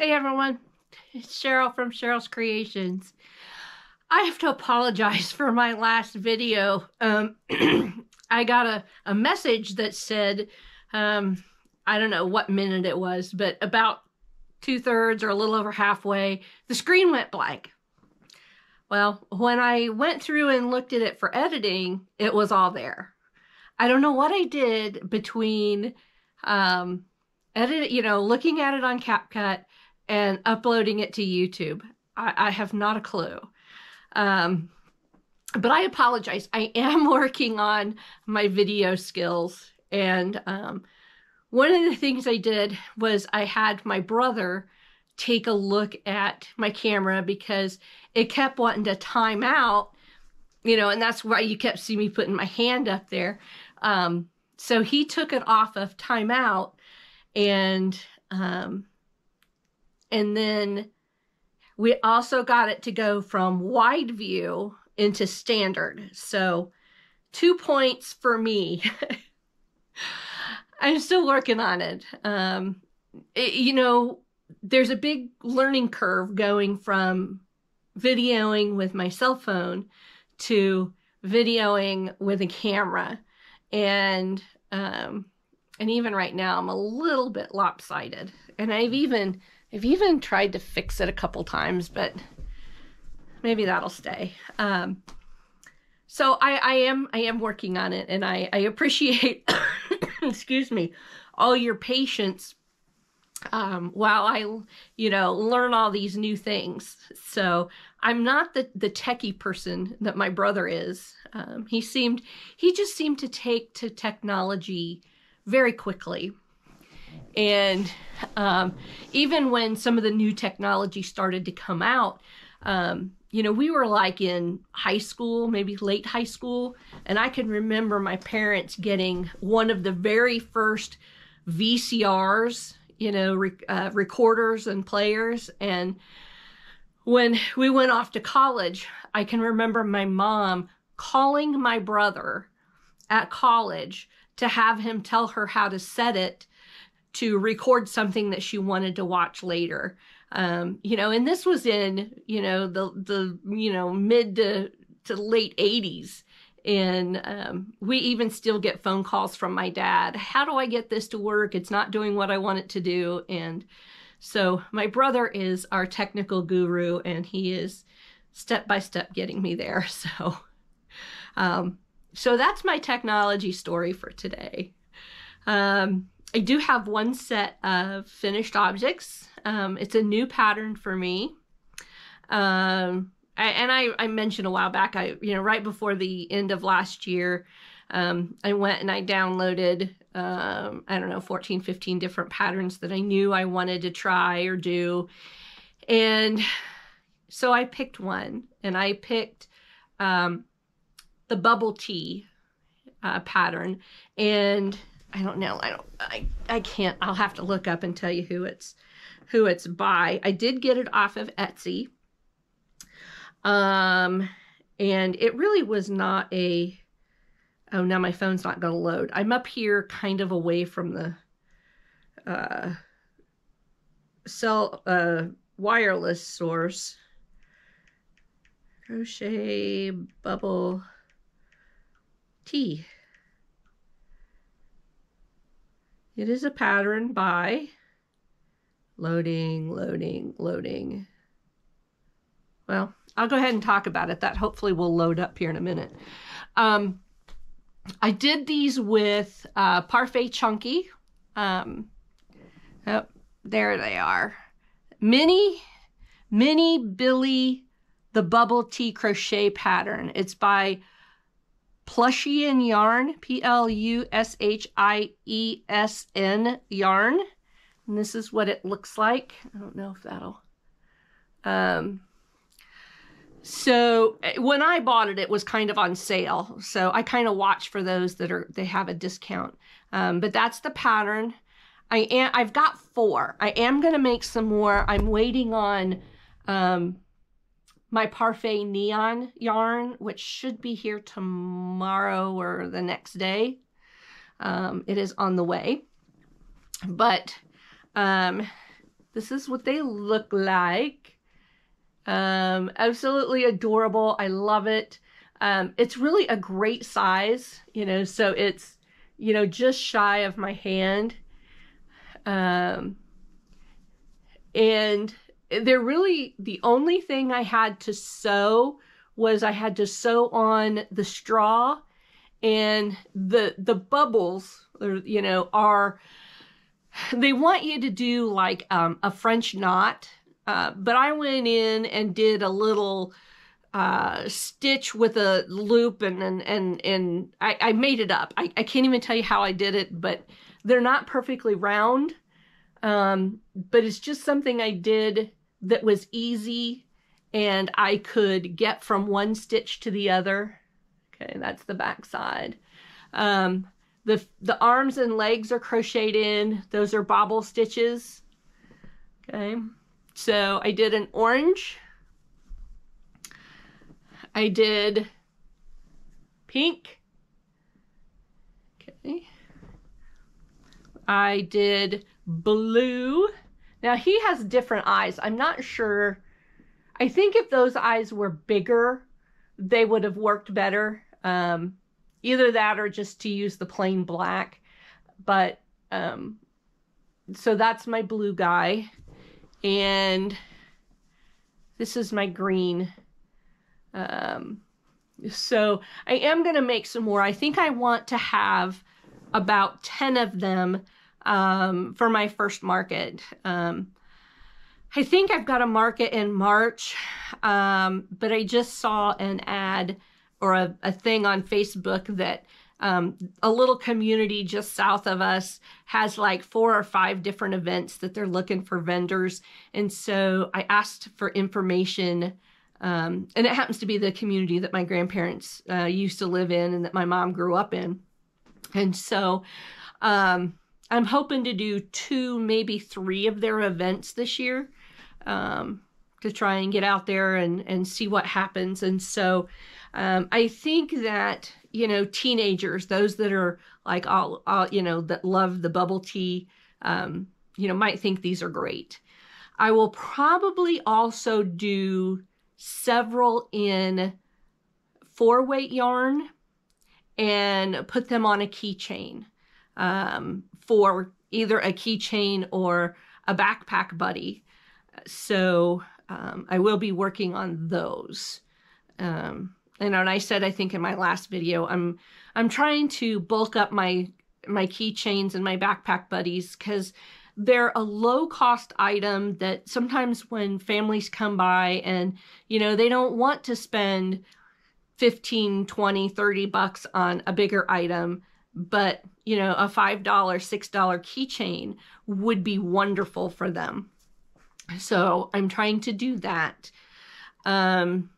Hey everyone, it's Cheryl from Cheryl's Creations. I have to apologize for my last video. I got a message that said, I don't know what minute it was, but about 2/3 or a little over halfway, the screen went blank. Well, when I went through and looked at it for editing, it was all there. I don't know what I did between looking at it on CapCut and uploading it to YouTube. I have not a clue. But I apologize. I am working on my video skills. And one of the things I did was I had my brother take a look at my camera because it kept wanting to time out, and that's why you kept seeing me putting my hand up there. So he took it off of timeout, and then we also got it to go from wide view into standard. So 2 points for me. I'm still working on it. There's a big learning curve going from videoing with my cell phone to videoing with a camera. And even right now, I'm a little bit lopsided. And I've even tried to fix it a couple times, but maybe that'll stay. So I am working on it, and I appreciate, excuse me, all your patience while I, learn all these new things. So I'm not the techie person that my brother is. He just seemed to take to technology very quickly. And even when some of the new technology started to come out, we were like in high school, maybe late high school. And I can remember my parents getting one of the very first VCRs, recorders and players. And when we went off to college, I can remember my mom calling my brother at college to have him tell her how to set it to record something that she wanted to watch later. And this was in, the mid to late 80s. And we even still get phone calls from my dad. How do I get this to work? It's not doing what I want it to do. And so my brother is our technical guru, and he is step by step getting me there. So that's my technology story for today. I do have one set of finished objects. It's a new pattern for me. I mentioned a while back, right before the end of last year, I went and I downloaded, 14, 15 different patterns that I knew I wanted to try or do. And so I picked one, and I picked the bubble tea pattern. And I don't know. I can't. I'll have to look up and tell you who it's by. I did get it off of Etsy. And it really was not a, oh, now my phone's not going to load. I'm up here kind of away from the, wireless source. Crochet bubble tea. It is a pattern by loading. Well, I'll go ahead and talk about it. That hopefully will load up here in a minute. I did these with Parfait Chunky. Oh, there they are. Mini Billy the Bubble Tea Crochet Pattern. It's by Plushian Yarn, Plushiesen yarn. And this is what it looks like. I don't know if that'll... So when I bought it, it was kind of on sale. So I kind of watch for those they have a discount. But that's the pattern. I've got 4. I am going to make some more. I'm waiting on my Parfait Neon yarn, which should be here tomorrow or the next day. It is on the way. But this is what they look like. Absolutely adorable. I love it. It's really a great size, you know, so it's, you know, just shy of my hand. And they're really, the only thing I had to sew was I had to sew on the straw, and the bubbles, you know, they want you to do like a French knot, but I went in and did a little stitch with a loop, and I made it up. I can't even tell you how I did it, but they're not perfectly round. But it's just something I did that was easy and I could get from one stitch to the other. Okay, that's the back side. The arms and legs are crocheted in. Those are bobble stitches. Okay, so I did an orange. I did pink. Okay. I did blue. Now he has different eyes. I'm not sure. I think if those eyes were bigger, they would have worked better. Either that or just to use the plain black. But, so that's my blue guy. And this is my green. So I am going to make some more. I think I want to have about 10 of them for my first market. I think I've got a market in March, but I just saw an ad or a thing on Facebook that a little community just south of us has like 4 or 5 different events that they're looking for vendors. And so I asked for information, and it happens to be the community that my grandparents used to live in and that my mom grew up in. And so I'm hoping to do 2, maybe 3 of their events this year, to try and get out there and see what happens. And so I think that, you know, teenagers, those that are like all you know, that love the bubble tea, you know, might think these are great. I will probably also do several in 4-weight yarn and put them on a keychain, for either a keychain or a backpack buddy. So I will be working on those. And I said, I think in my last video, I'm trying to bulk up my keychains and my backpack buddies, because they're a low-cost item that sometimes when families come by and, you know, they don't want to spend 15, 20, 30 bucks on a bigger item, but, you know, a $5, $6 keychain would be wonderful for them. So I'm trying to do that. The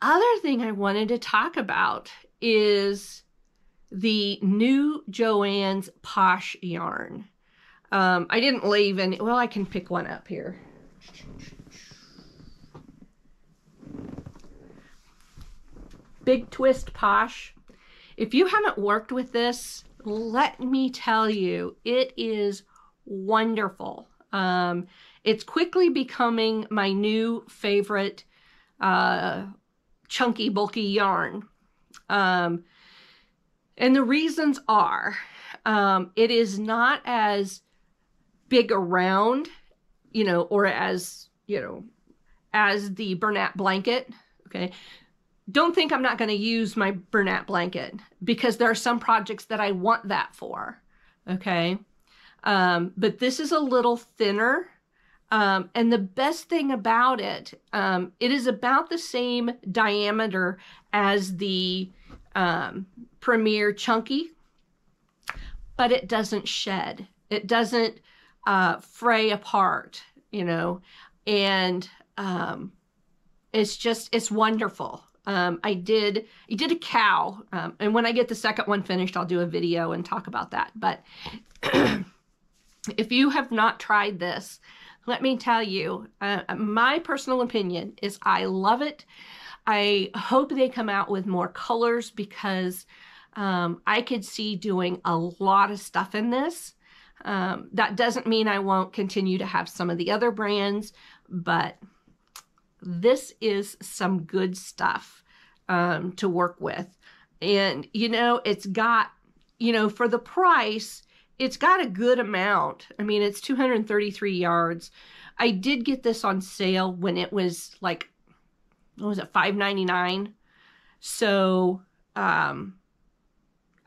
other thing I wanted to talk about is the new Joann's Posh yarn. I didn't leave any, well, I can pick one up here. Big Twist Posh. If you haven't worked with this, let me tell you, it is wonderful. It's quickly becoming my new favorite chunky, bulky yarn. And the reasons are, it is not as big around, you know, or as, you know, as the Bernat blanket. Okay. Don't think I'm not going to use my Bernat blanket, because there are some projects that I want that for. Okay. But this is a little thinner. And the best thing about it, it is about the same diameter as the Premier Chunky, but it doesn't shed. It doesn't fray apart, you know, and it's wonderful. I did a cow, and when I get the second one finished, I'll do a video and talk about that. But if you have not tried this, let me tell you, my personal opinion is I love it. I hope they come out with more colors, because I could see doing a lot of stuff in this. That doesn't mean I won't continue to have some of the other brands, but this is some good stuff to work with. And, you know, it's got, you know, for the price, it's got a good amount. I mean, it's 233 yards. I did get this on sale when it was like, what was it, $5.99? So, and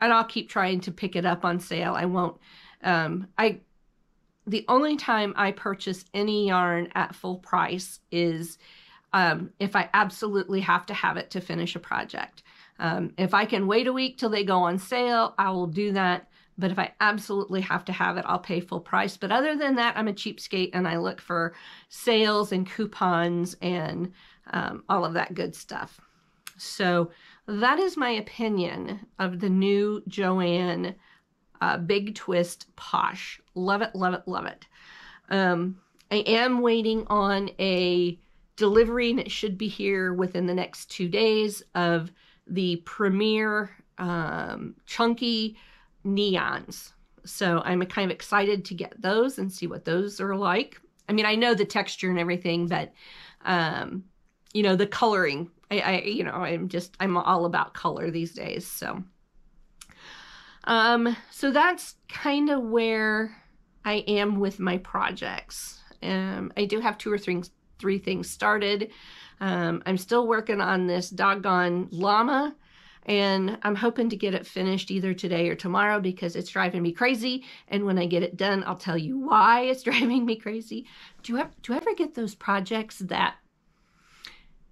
I'll keep trying to pick it up on sale. I won't, the only time I purchase any yarn at full price is if I absolutely have to have it to finish a project. If I can wait a week till they go on sale, I will do that. But if I absolutely have to have it, I'll pay full price. But other than that, I'm a cheapskate and I look for sales and coupons and all of that good stuff. So that is my opinion of the new Joann Big Twist Posh. Love it, love it, love it. I am waiting on a delivery, and it should be here within the next 2 days, of the Premier chunky neons. So I'm kind of excited to get those and see what those are like. I mean, I know the texture and everything, but you know, the coloring, you know, I'm all about color these days. So so that's kind of where I am with my projects. I do have 2 or 3 things started. I'm still working on this doggone llama, and I'm hoping to get it finished either today or tomorrow because it's driving me crazy. And when I get it done, I'll tell you why it's driving me crazy. Do you ever get those projects that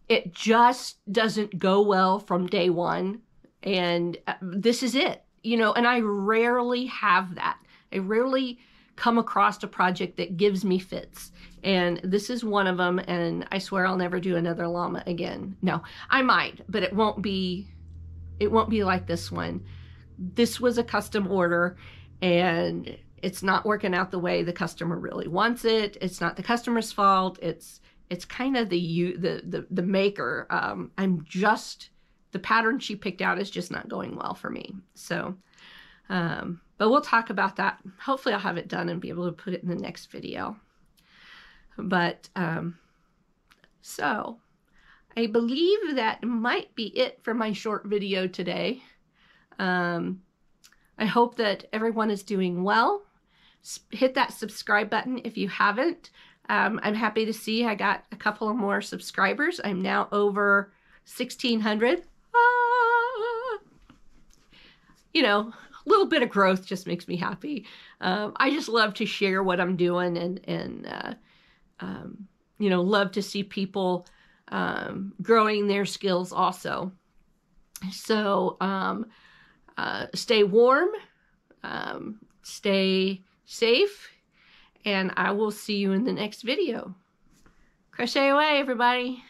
it just doesn't go well from day one, and this is it, you know? And I rarely have that. I rarely come across a project that gives me fits, and this is one of them. And I swear I'll never do another llama again. No, I might, but it won't be like this one. This was a custom order, and it's not working out the way the customer really wants it. It's not the customer's fault. It's kind of the maker. The pattern she picked out is just not going well for me. So, but we'll talk about that. Hopefully I'll have it done and be able to put it in the next video. But, so I believe that might be it for my short video today. I hope that everyone is doing well. Hit that subscribe button if you haven't. I'm happy to see I got a couple of more subscribers. I'm now over 1,600. You know, a little bit of growth just makes me happy. I just love to share what I'm doing, and you know, love to see people growing their skills also. So stay warm, stay safe, and I will see you in the next video. Crochet away, everybody.